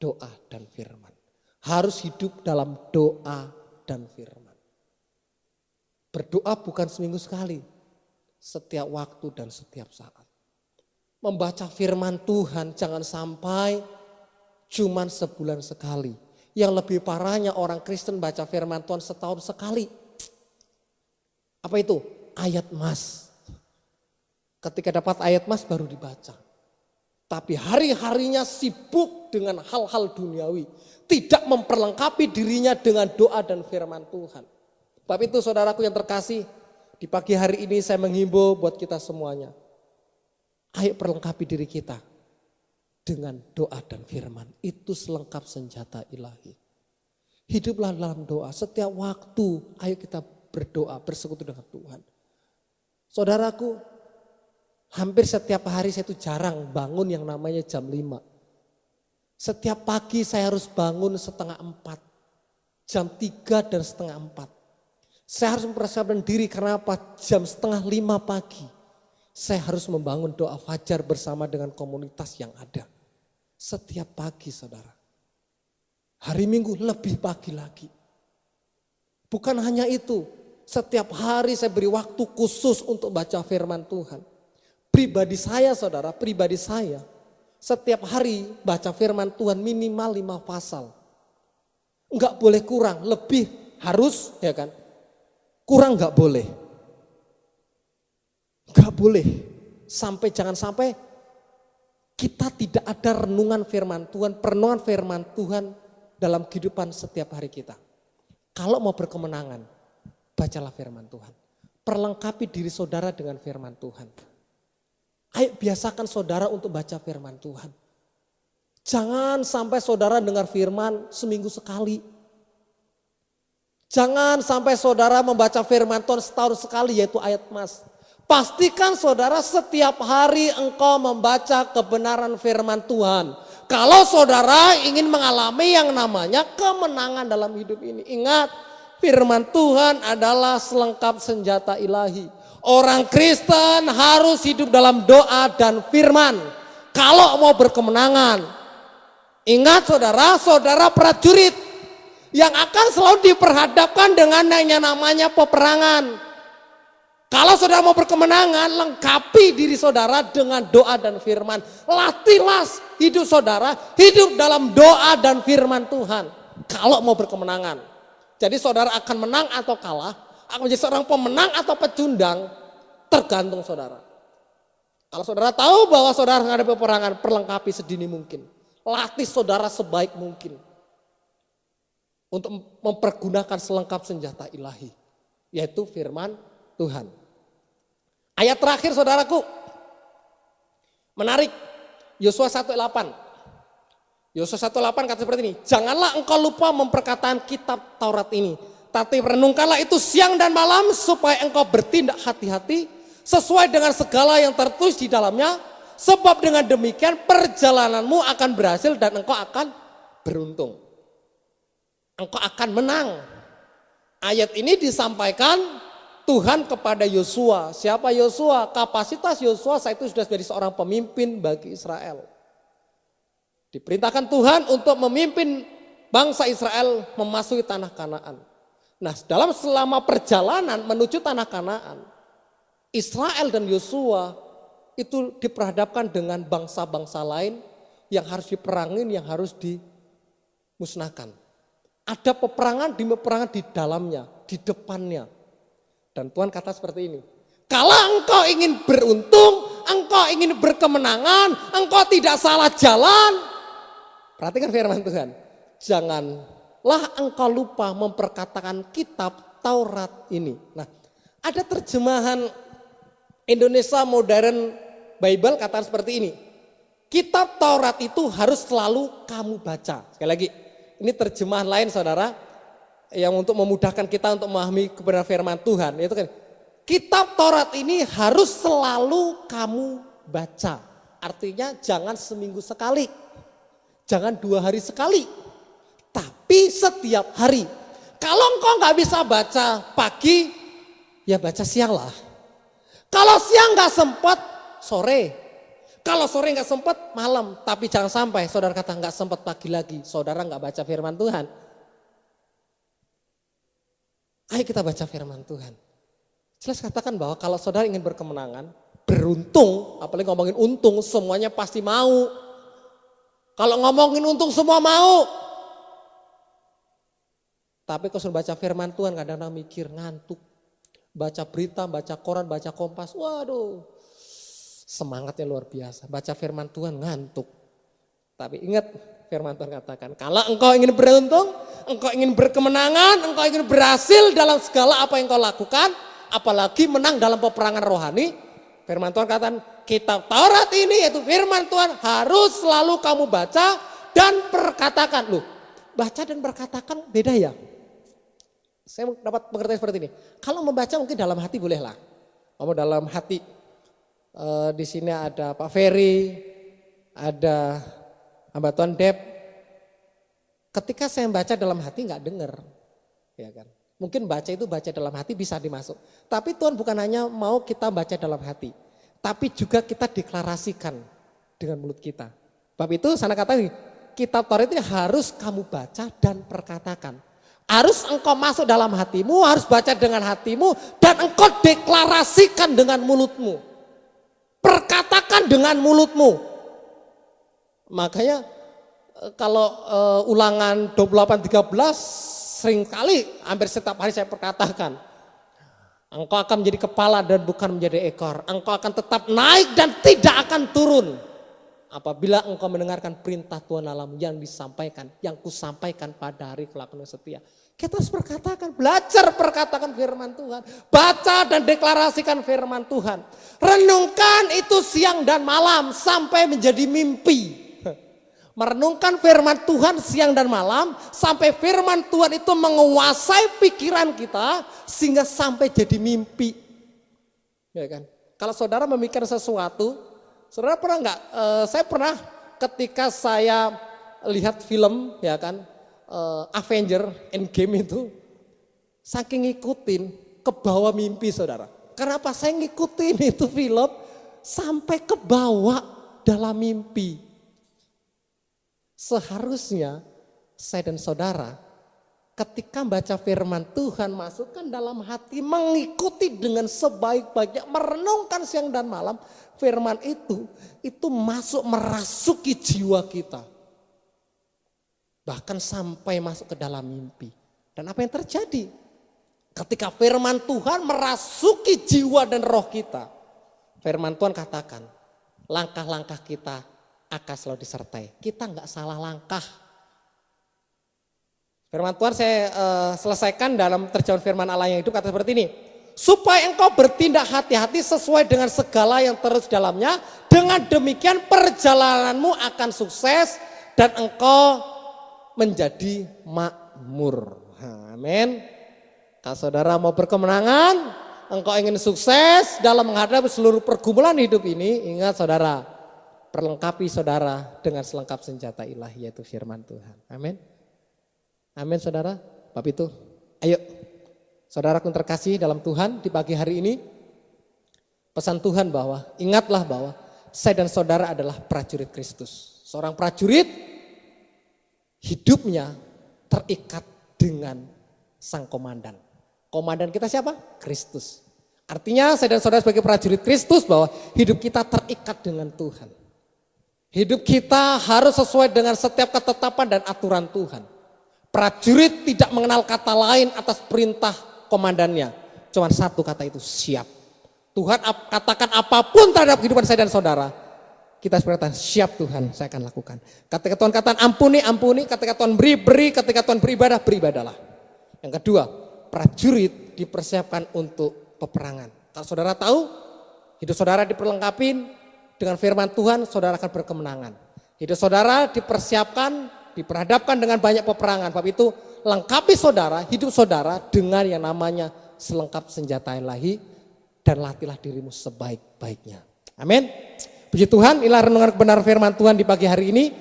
doa dan firman. Harus hidup dalam doa dan firman. Berdoa bukan seminggu sekali, setiap waktu dan setiap saat. Membaca firman Tuhan jangan sampai cuman sebulan sekali. Yang lebih parahnya orang Kristen baca firman Tuhan setahun sekali. Apa itu? Ayat mas. Ketika dapat ayat mas baru dibaca. Tapi hari-harinya sibuk dengan hal-hal duniawi. Tidak memperlengkapi dirinya dengan doa dan firman Tuhan. Sebab itu saudaraku yang terkasih, di pagi hari ini saya menghimbau buat kita semuanya. Ayo perlengkapi diri kita dengan doa dan firman. Itu selengkap senjata ilahi. Hiduplah dalam doa. Setiap waktu ayo kita berdoa, bersekutu dengan Tuhan. Saudaraku, hampir setiap hari saya itu jarang bangun yang namanya jam 5. Setiap pagi saya harus bangun 3:30. Jam 3 dan 3:30. Saya harus mempersiapkan diri karena apa? Jam 4:30 pagi. Saya harus membangun doa fajar bersama dengan komunitas yang ada. Setiap pagi saudara. Hari Minggu lebih pagi lagi. Bukan hanya itu. Setiap hari saya beri waktu khusus untuk baca firman Tuhan. Pribadi saya saudara, pribadi saya. Setiap hari baca firman Tuhan minimal 5 pasal. Enggak boleh kurang, lebih harus ya kan. Kurang enggak boleh. Enggak boleh. Jangan sampai kita tidak ada renungan firman Tuhan, perenungan firman Tuhan dalam kehidupan setiap hari kita. Kalau mau berkemenangan, bacalah firman Tuhan. Perlengkapi diri saudara dengan firman Tuhan. Ayo biasakan saudara untuk baca firman Tuhan. Jangan sampai saudara dengar firman seminggu sekali. Jangan sampai saudara membaca firman Tuhan setahun sekali, yaitu ayat mas. Pastikan saudara setiap hari engkau membaca kebenaran firman Tuhan. Kalau saudara ingin mengalami yang namanya kemenangan dalam hidup ini. Ingat, firman Tuhan adalah selengkap senjata ilahi. Orang Kristen harus hidup dalam doa dan firman. Kalau mau berkemenangan. Ingat saudara prajurit yang akan selalu diperhadapkan dengan yang namanya peperangan. Kalau saudara mau berkemenangan, lengkapi diri saudara dengan doa dan firman. Latihlah hidup saudara, hidup dalam doa dan firman Tuhan. Kalau mau berkemenangan. Jadi saudara akan menang atau kalah, akan menjadi seorang pemenang atau pecundang, tergantung saudara. Kalau saudara tahu bahwa saudara menghadapi peperangan, perlengkapi sedini mungkin. Latih saudara sebaik mungkin. Untuk mempergunakan selengkap senjata ilahi. Yaitu firman Tuhan. Ayat terakhir saudaraku. Menarik. Yosua 1:8. Yosua 1:8 kata seperti ini. Janganlah engkau lupa memperkatakan kitab Taurat ini. Tapi renungkanlah itu siang dan malam supaya engkau bertindak hati-hati sesuai dengan segala yang tertulis di dalamnya. Sebab dengan demikian perjalananmu akan berhasil dan engkau akan beruntung. Engkau akan menang. Ayat ini disampaikan Tuhan kepada Yosua. Siapa Yosua? Kapasitas Yosua saat itu sudah menjadi seorang pemimpin bagi Israel. Diperintahkan Tuhan untuk memimpin bangsa Israel memasuki tanah Kanaan. Nah, selama perjalanan menuju tanah Kanaan, Israel dan Yosua itu diperhadapkan dengan bangsa-bangsa lain yang harus diperangin, yang harus dimusnahkan. Ada peperangan di dalamnya, di depannya. Dan Tuhan kata seperti ini. Kalau engkau ingin beruntung, engkau ingin berkemenangan, engkau tidak salah jalan. Perhatikan firman Tuhan. Janganlah engkau lupa memperkatakan kitab Taurat ini. Nah, ada terjemahan Indonesia Modern Bible kata seperti ini. Kitab Taurat itu harus selalu kamu baca. Sekali lagi. Ini terjemahan lain saudara, yang untuk memudahkan kita untuk memahami kebenaran firman Tuhan. Itu kan, kitab Taurat ini harus selalu kamu baca. Artinya jangan seminggu sekali, jangan 2 hari sekali, tapi setiap hari. Kalau engkau nggak bisa baca pagi, ya baca siang lah. Kalau siang nggak sempat, sore. Kalau sore nggak sempat, malam. Tapi jangan sampai saudara kata nggak sempat pagi lagi. Saudara nggak baca firman Tuhan. Ayo kita baca firman Tuhan. Jelas katakan bahwa kalau saudara ingin berkemenangan, beruntung, apalagi ngomongin untung, semuanya pasti mau. Kalau ngomongin untung semua mau. Tapi kalau sudah baca firman Tuhan kadang-kadang mikir ngantuk. Baca berita, baca koran, baca Kompas, waduh. Semangatnya luar biasa. Baca firman Tuhan ngantuk. Tapi ingat firman Tuhan katakan, kalau engkau ingin beruntung, engkau ingin berkemenangan, engkau ingin berhasil dalam segala apa yang engkau lakukan, apalagi menang dalam peperangan rohani, firman Tuhan katakan, kitab Taurat ini yaitu firman Tuhan harus selalu kamu baca dan perkatakan. Loh, baca dan perkatakan beda ya? Saya dapat pengertian seperti ini. Kalau membaca mungkin dalam hati bolehlah. Kamu dalam hati. Di sini ada Pak Ferry, ada Mbak Tuan Dep. Ketika saya baca dalam hati nggak dengar, ya kan? Mungkin baca itu baca dalam hati bisa dimasuk. Tapi Tuhan bukan hanya mau kita baca dalam hati, tapi juga kita deklarasikan dengan mulut kita. Bab itu sana kata ini, kitab Taurat ini harus kamu baca dan perkatakan. Harus engkau masuk dalam hatimu, harus baca dengan hatimu, dan engkau deklarasikan dengan mulutmu. Perkatakan dengan mulutmu. Makanya kalau ulangan 28:13 seringkali hampir setiap hari saya perkatakan. Engkau akan menjadi kepala dan bukan menjadi ekor. Engkau akan tetap naik dan tidak akan turun. Apabila engkau mendengarkan perintah Tuhan Allahmu yang disampaikan, yang kusampaikan pada hari kelak yang setia. Kita harus perkatakan, belajar perkatakan firman Tuhan. Baca dan deklarasikan firman Tuhan. Renungkan itu siang dan malam sampai menjadi mimpi. Merenungkan firman Tuhan siang dan malam sampai firman Tuhan itu menguasai pikiran kita sehingga sampai jadi mimpi. Ya kan? Kalau saudara memikirkan sesuatu, saudara pernah enggak? Saya pernah ketika saya lihat film ya kan, Avenger Endgame itu, Saking ngikutin, ke bawah mimpi saudara. Kenapa saya ngikutin itu film sampai ke bawah dalam mimpi. Seharusnya saya dan saudara ketika baca firman Tuhan masukkan dalam hati, mengikuti dengan sebaik-baiknya, merenungkan siang dan malam firman itu masuk merasuki jiwa kita. Bahkan sampai masuk ke dalam mimpi. Dan apa yang terjadi? Ketika firman Tuhan merasuki jiwa dan roh kita, firman Tuhan katakan, langkah-langkah kita akan selalu disertai. Kita nggak salah langkah. Firman Tuhan saya selesaikan dalam terjemahan firman Allah yang hidup, kata seperti ini. Supaya engkau bertindak hati-hati sesuai dengan segala yang terus dalamnya. Dengan demikian perjalananmu akan sukses dan engkau menjadi makmur. Amin. Kalau saudara mau berkemenangan, engkau ingin sukses dalam menghadapi seluruh pergumulan hidup ini, ingat saudara, perlengkapi saudara dengan selengkap senjata ilahi yaitu firman Tuhan. Amin. Amin saudara, bab itu. Ayo, saudaraku yang terkasih dalam Tuhan, di pagi hari ini, pesan Tuhan bahwa, ingatlah bahwa saya dan saudara adalah prajurit Kristus. Seorang prajurit, hidupnya terikat dengan sang komandan. Komandan kita siapa? Kristus. Artinya saya dan saudara sebagai prajurit Kristus bahwa hidup kita terikat dengan Tuhan. Hidup kita harus sesuai dengan setiap ketetapan dan aturan Tuhan. Prajurit tidak mengenal kata lain atas perintah komandannya. Cuma satu kata itu, siap. Tuhan katakan apapun terhadap kehidupan saya dan saudara, kita berkata, siap Tuhan, saya akan lakukan. Ketika Tuhan katakan ampuni, ampuni. Ketika Tuhan beri, beri. Ketika Tuhan beribadah, beribadahlah. Yang kedua, prajurit dipersiapkan untuk peperangan. Kalau saudara tahu, hidup saudara diperlengkapi dengan firman Tuhan, saudara akan berkemenangan. Hidup saudara dipersiapkan, diperhadapkan dengan banyak peperangan. Sebab itu lengkapi saudara, hidup saudara dengan yang namanya selengkap senjata ilahi dan latihlah dirimu sebaik-baiknya. Amin. Puji Tuhan, inilah renungan kebenaran firman Tuhan di pagi hari ini.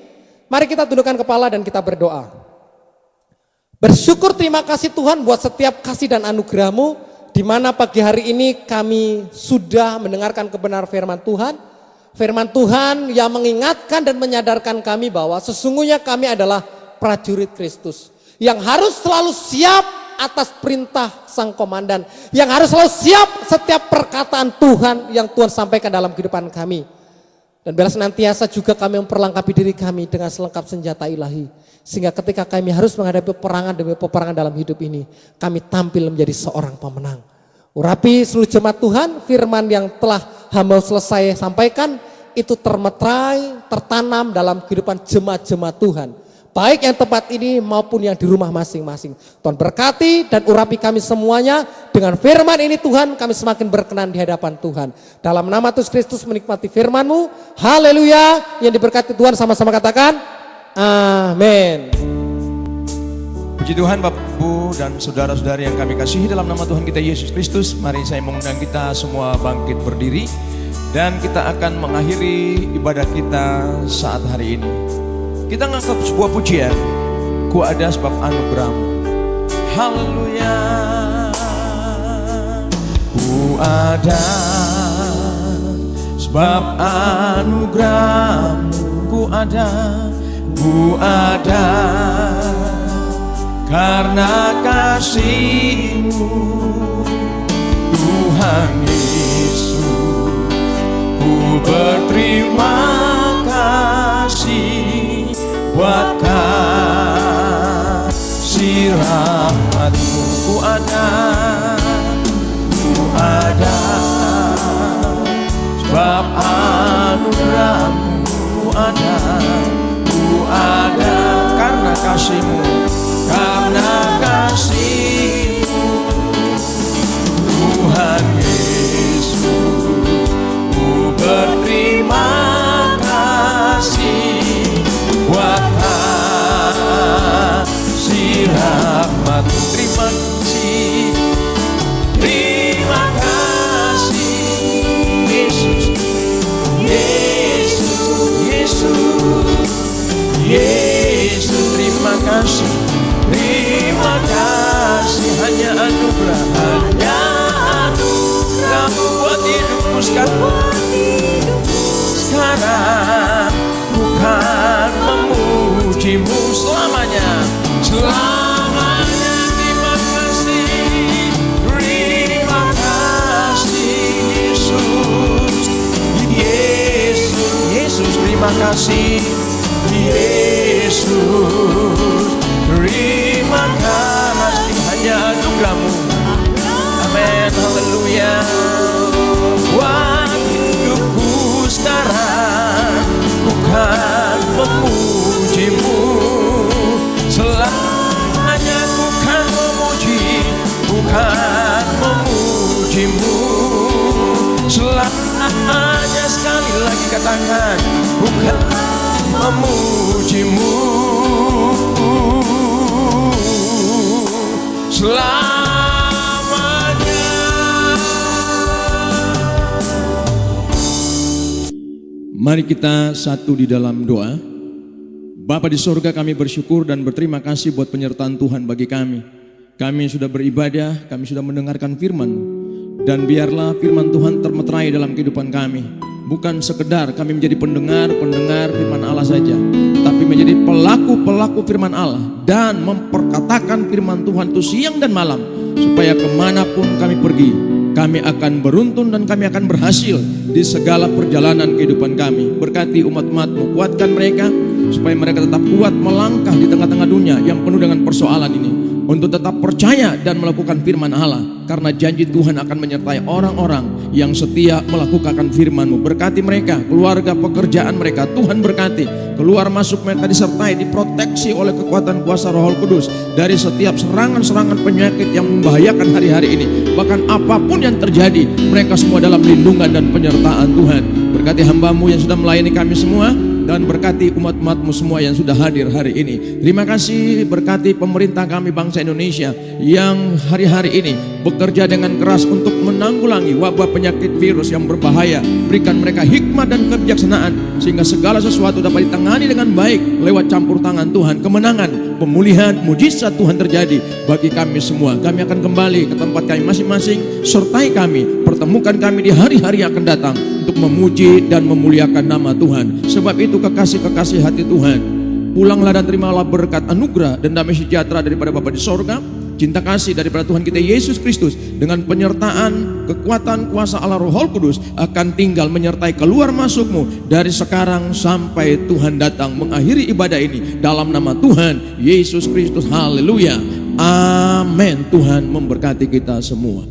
Mari kita tundukkan kepala dan kita berdoa. Bersyukur terima kasih Tuhan buat setiap kasih dan anugerah-Mu di mana pagi hari ini kami sudah mendengarkan kebenaran firman Tuhan. Firman Tuhan yang mengingatkan dan menyadarkan kami bahwa sesungguhnya kami adalah prajurit Kristus yang harus selalu siap atas perintah sang komandan, yang harus selalu siap setiap perkataan Tuhan yang Tuhan sampaikan dalam kehidupan kami. Dan bila senantiasa juga kami memperlengkapi diri kami dengan selengkap senjata ilahi, sehingga ketika kami harus menghadapi peperangan demi peperangan dalam hidup ini, kami tampil menjadi seorang pemenang. Urapi seluruh jemaat Tuhan, firman yang telah hamba selesai sampaikan itu termeterai, tertanam dalam kehidupan jemaat-jemaat Tuhan. Baik yang tempat ini maupun yang di rumah masing-masing. Tuhan berkati dan urapi kami semuanya. Dengan firman ini Tuhan kami semakin berkenan di hadapan Tuhan. Dalam nama Yesus Kristus menikmati firman-Mu. Haleluya. Yang diberkati Tuhan sama-sama katakan amin. Puji Tuhan Bapak Ibu dan saudara-saudari yang kami kasihi dalam nama Tuhan kita Yesus Kristus. Mari saya mengundang kita semua bangkit berdiri. Dan kita akan mengakhiri ibadah kita saat hari ini. Kita ngangkat sebuah pujian. Ku ada sebab anugerah-Mu. Haleluya. Ku ada sebab anugerah-Mu. Ku ada karena kasih-Mu Tuhan Yesus. Ku berterima kasih buat kasih rahmat-Mu. Ku ada sebab anugerah-Mu. Ku ada karena kasih-Mu, karena kasih-Mu Tuhan Yesus. Ku berterima kasih buat kasih rahmat-Mu. Terima kasih Yesus, Yesus, terima kasih hanya kan sekarang bukan memujimu selamanya. Selamanya terima kasih. Terima kasih Yesus. Yesus terima kasih. Yesus terima kasih, hanya anugerah-Mu. Amin, haleluya. Buat hidupku sekarang bukan memujimu, selamanya bukan memuji, bukan memujimu, selamanya, sekali lagi katakan, bukan memujimu, selamanya. Mari kita satu di dalam doa. Bapa di sorga, kami bersyukur dan berterima kasih buat penyertaan Tuhan bagi kami. Kami sudah beribadah, kami sudah mendengarkan firman-Mu. Dan biarlah firman Tuhan termeterai dalam kehidupan kami. Bukan sekedar kami menjadi pendengar firman Allah saja, tapi menjadi pelaku firman Allah dan memperkatakan firman Tuhan itu siang dan malam, supaya kemanapun kami pergi, kami akan beruntun dan kami akan berhasil di segala perjalanan kehidupan kami. Berkati umat-Mu, kuatkan mereka supaya mereka tetap kuat melangkah di tengah-tengah dunia yang penuh dengan persoalan ini, untuk tetap percaya dan melakukan firman Allah, karena janji Tuhan akan menyertai orang-orang yang setia melakukan firman-Mu. Berkati mereka, keluarga, pekerjaan mereka, Tuhan berkati. Keluar masuk mereka disertai, diproteksi oleh kekuatan kuasa Roh Kudus dari setiap serangan-serangan penyakit yang membahayakan hari-hari ini. Bahkan apapun yang terjadi, mereka semua dalam lindungan dan penyertaan Tuhan. Berkati hamba-Mu yang sudah melayani kami semua, dan berkati umat-umat-Mu semua yang sudah hadir hari ini. Terima kasih, berkati pemerintah kami bangsa Indonesia yang hari-hari ini bekerja dengan keras untuk menanggulangi wabah penyakit virus yang berbahaya. Berikan mereka hikmat dan kebijaksanaan sehingga segala sesuatu dapat ditangani dengan baik lewat campur tangan Tuhan. Kemenangan, pemulihan, mujizat Tuhan terjadi bagi kami semua. Kami akan kembali ke tempat kami masing-masing. Sertai kami, pertemukan kami di hari-hari yang akan datang untuk memuji dan memuliakan nama Tuhan. Sebab itu kekasih-kekasih hati Tuhan, pulanglah dan terimalah berkat anugerah dan damai sejahtera daripada Bapa di sorga, cinta kasih daripada Tuhan kita Yesus Kristus, dengan penyertaan kekuatan kuasa Allah Roh Kudus akan tinggal menyertai keluar masukmu dari sekarang sampai Tuhan datang mengakhiri ibadah ini dalam nama Tuhan Yesus Kristus. Haleluya, amin. Tuhan memberkati kita semua.